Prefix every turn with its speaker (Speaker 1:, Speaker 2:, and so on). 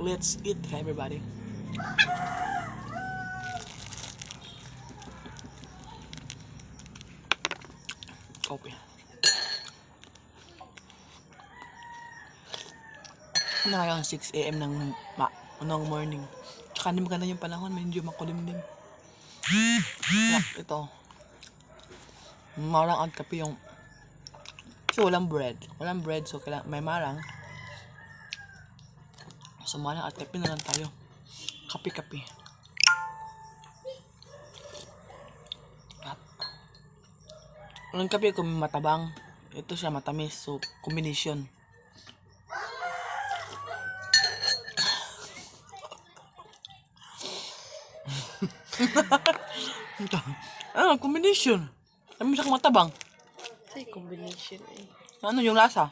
Speaker 1: Let's eat, everybody. Coffee. Ano ngayon, 6 a.m. ng morning. Tsaka hindi maganda yung panahon, medyo makulimlim. Kaya ito, marang at kape yung, kasi walang bread. Walang bread, so kailangan may marang. So marang at kape na lang tayo. Kape-kape. Ang kape kung matabang, ito siya matamis, so combination. Combination. Ano siya matabang?
Speaker 2: Say combination eh.
Speaker 1: Ano yung lasa?